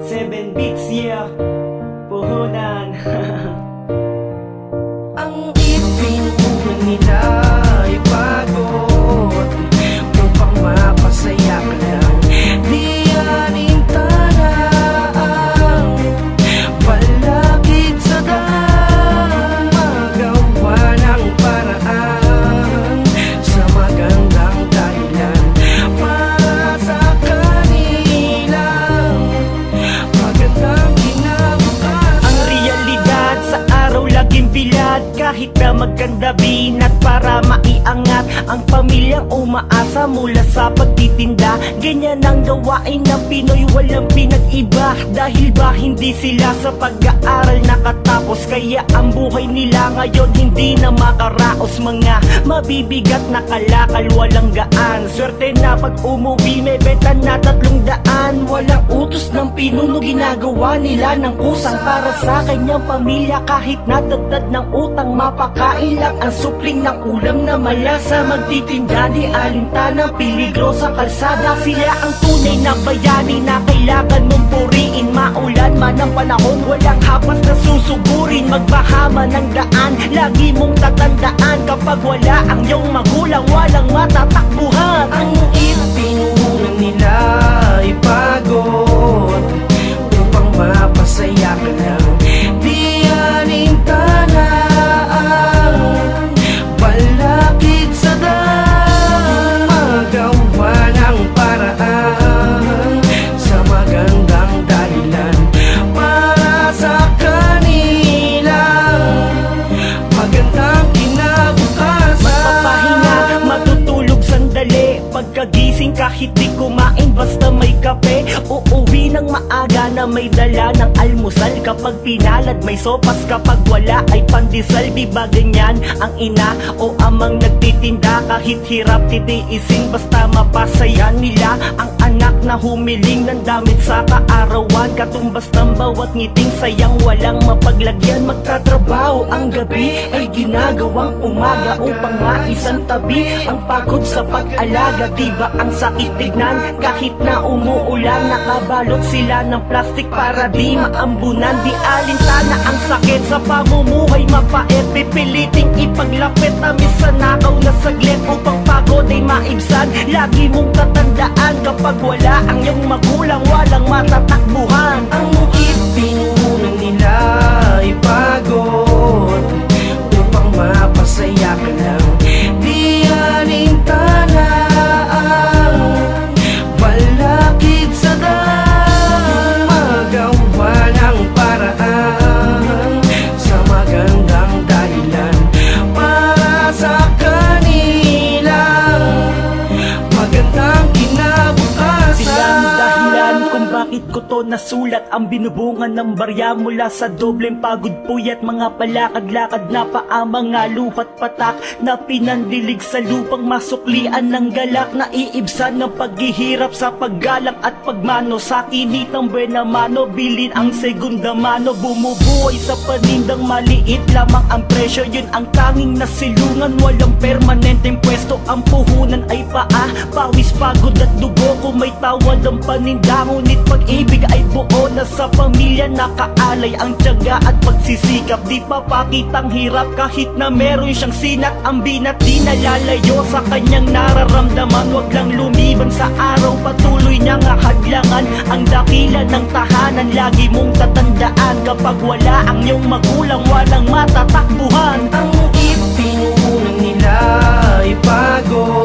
7 beats, yeah. Puhunan. Ang ipinunan nila ay pagod upang mapasaya ka lang. Di alintana ang palakid sa daan. Magawa ng paraan sa magandang dahilan para sa kanilang magandang kinabukasan. Ang realidad sa araw laging bilad, kahit na magkanda binat para maiangat ang pamilyang umaasa mula sa pagtitinda. Ganyan ang gawain ng Pinoy, walang pinag-iba. Dahil ba hindi sila sa pag-aaral nakatapos, kaya ang buhay nila ngayon hindi na makaraos. Mga mabibigat na kalakal, walang gaan. Swerte na pag umuwi may benta na 300. Walang utos ng pinuno, ginagawa nila ng kusang para sa kanyang pamilya. Kahit nadagdag ng utang, mapakain lang ang supling ng ulam na malasa. Magtitinda di alintanang peligro sa kalsada. Sila ang tunay na bayani na kailangan mong puriin. Maulan man ang panahon, walang hapas na susugurin. Magbahama ng daan, lagi mong tatandaan, kapag wala ang iyong magulang, walang matatakbuhan. Ang ipinunan nila ay pagod upang mapasaya ka lang. Di alintana ang palakid sa daan. Magawa ng paraan sa magandang dahilan para sa kanilang magandang kinabukasan. Magpapahinga, matutulog sandali. Pagkagising kahit di kumain, basta may kape. Uuwi ng maaga na may dala ng almusal. Kapag pinalad may sopas, kapag wala ay pandesal. Di ba ganyan ang ina o amang nagtitinda? Kahit hirap titiisin, basta mapasaya nila ang anak na humiling ng damit sa kaarawan. Katumbas ng bawat ngiting, sayang walang mapaglagyan. Magtatrabaho ang gabi ay ginagawang umaga upang maisan tabi ang pagod sa pag-alaga. Diba ang sakit tignan? Kahit na umuulan, nakabalot sila ng plastic para di maambunan. Di alintana ang sakit sa pamumuhay mapait. Pipiliting ipaglapit tamis sa nakaw na saglit upang pagod ay maibsan. Lagi mong tatandaan, kapag wala ang iyong magulang, walang matatakbuhan. Ang ipinunan nila ay pagod upang mapasaya ka lang. Di alintana ang palakid sa daan. Magawa ng paraan sa magandang dahilan para sa kanilang magandang kinabukasan. Sila ang dahilan kung bakit ko to nasulat. Ang binubungan ng barya mula sa dobleng pagod puyat. Mga palakad-lakad na paa, mga lupat patak na pinandilig sa lupang masuklian ng galak. Naiibsan ng paghihirap sa paggalak at pagmano. Sa kinitang buena mano, bilin ang segunda mano. Bumubuhay sa panindang maliit lamang ang presyo. Yun ang tanging nasilungan, walang permanenteng pwesto. Ang puhunan ay paa, pawis, pagod at dugo. Kung may tawad ang paninda, ngunit pag-ibig ay buo na sa pamilya. Nakaalay ang tiyaga at pagsisikap. Di papakitang hirap kahit na meron siyang sinat. Ang binat di nalalayo sa kanyang nararamdaman. Wag lang lumiban sa araw, patuloy niyang hadlangan ang dakila ng tahanan. Lagi mong tatandaan, kapag wala ang iyong magulang, walang matatakbuhan. Ang ipinunan nila ay pagod